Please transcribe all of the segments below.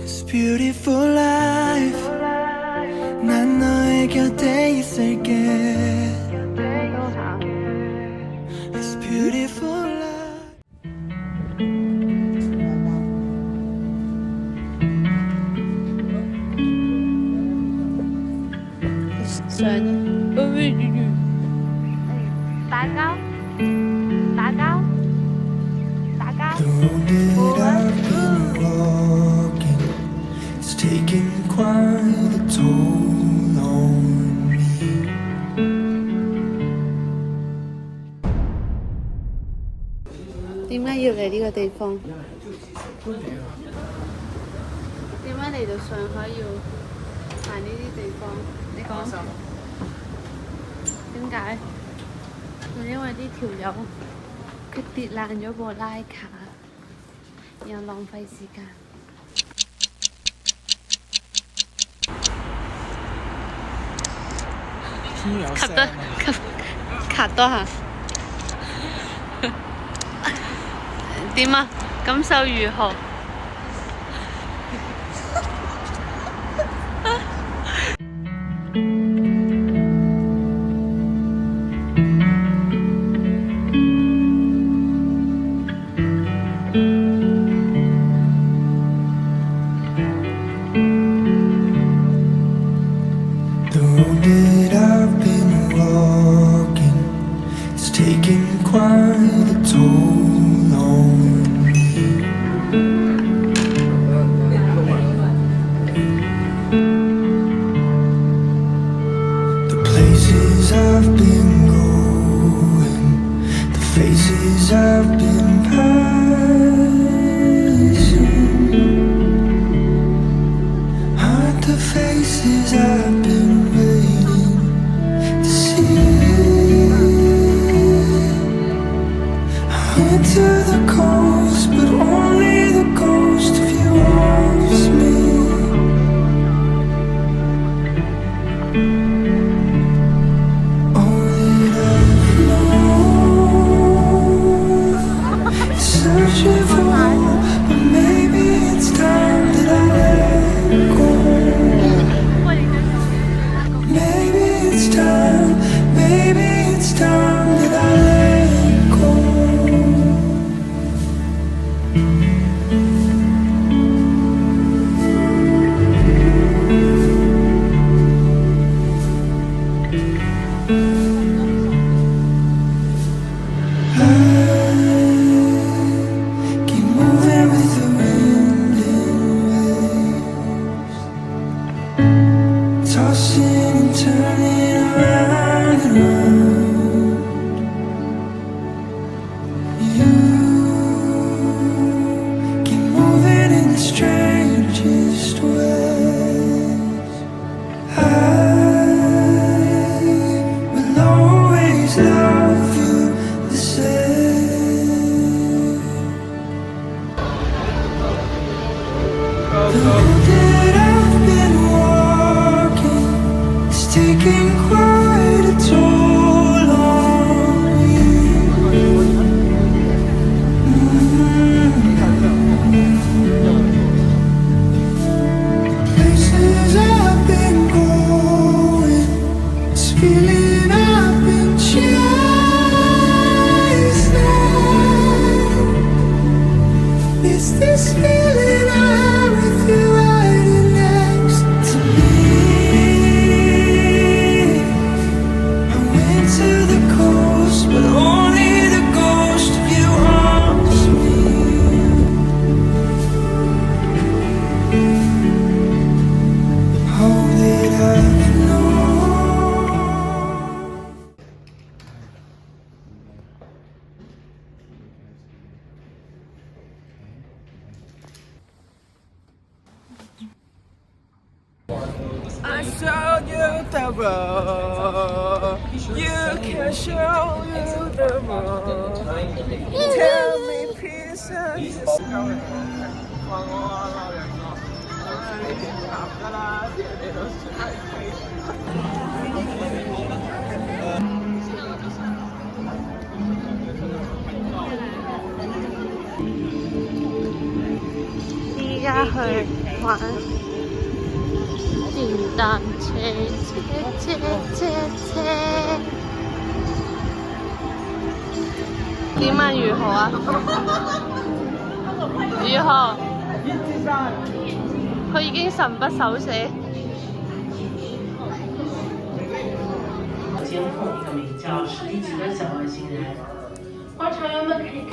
It's beautiful life. 난 너의 곁에 있을게. It's beautiful life.打高，打高，打高。 The road that I've been walking is taking quite a toll on me. 點解要嚟呢個地方？點解嚟到上海要行呢啲地方？你講點解？就因為呢條友佢跌爛咗部拉卡，然後浪費時間。卡多下。點啊？感受如何？The road that I've been walking is taking quite a toll on me. The places I've been going, the faces I've been passing, aren't the faces I've been waiting to see. I went to the coast, but only the ghost of you haunts me. All that I've known is searching for hope, but maybe it's time that I let go. Maybe it's time that I let go. I keep moving with the wind and waves, tossing and turning around and round. You keep moving in the strangest ways. I will always love you the same. The road that I've been walking is taking quite a toll on me. Places I've been going, this feeling I've been chasing, it's this feeling I have with you right next to me. I went to the coast, but only the ghost of you haunts me. All that I've known. I show you the road, you can show you the road. Tell me peace and依家去欢。叮当切切切切切。點問如何啊？如何？佢已經神不守舍。监控一个名叫史蒂奇的小外星人。观察员们可以看。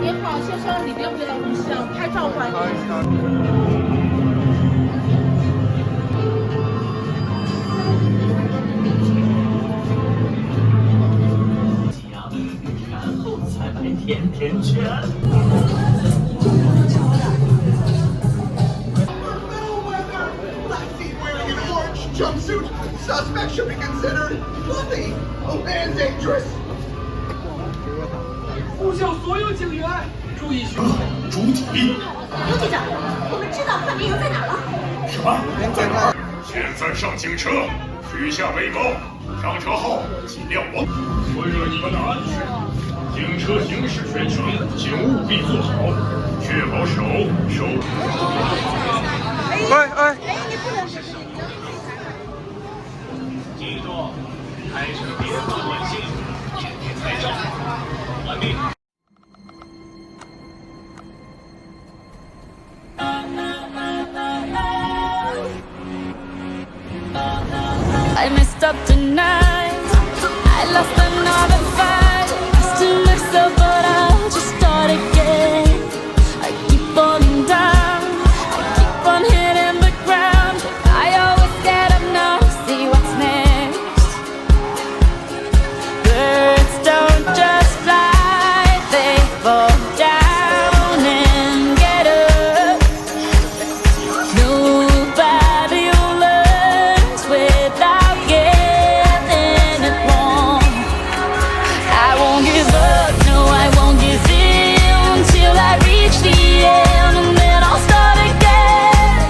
您好，先生，里边回到录像，拍照环境。然后才来甜甜圈。Jumpsuit. Suspect should be considered fluffy and dangerous. 呼叫所有警员注意巡逻。主体。刘局长，我们知道范明游在哪了。什么？现在上警车，取下背包，上车后尽量往。为了你们的安全，警车行驶全程，请务必做好，确保手。你不能。记住，开车别发短信，天天拍照。完毕。I messed up tonight. I lost another fight. I still mess up, but I'll just start again. I keep falling down. I keep on hitting the ground. I always get up now. See what's next. Birds don't just fly, they fall down and get up. Nobody learns without getting it wrong. I won't give up, no, I won't give in till I reach the end, and then I'll start again.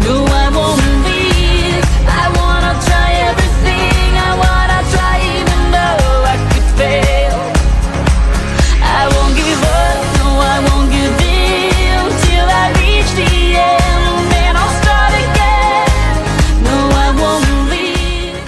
No, I won't leave. I wanna try everything. I wanna try even though I could fail. I won't give up, no, I won't give in till I reach the end, and then I'll start again. No, I won't leave.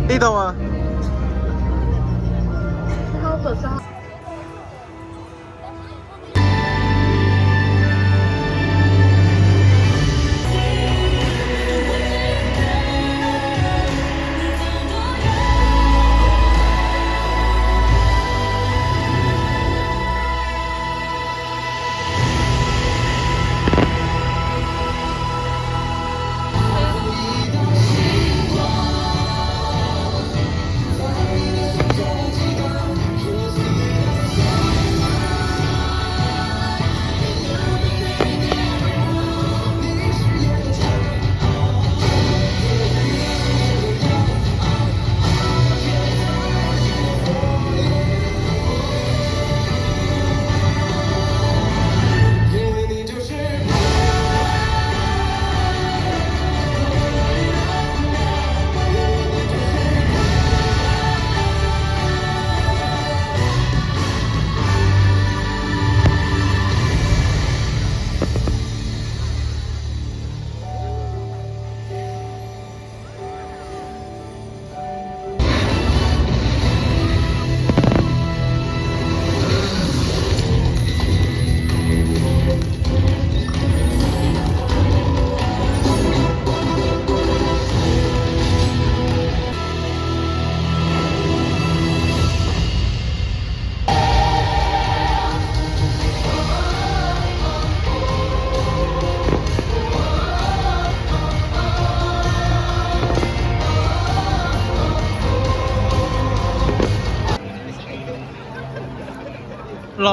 呢度啊！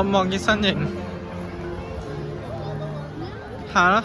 望見身形，行啦。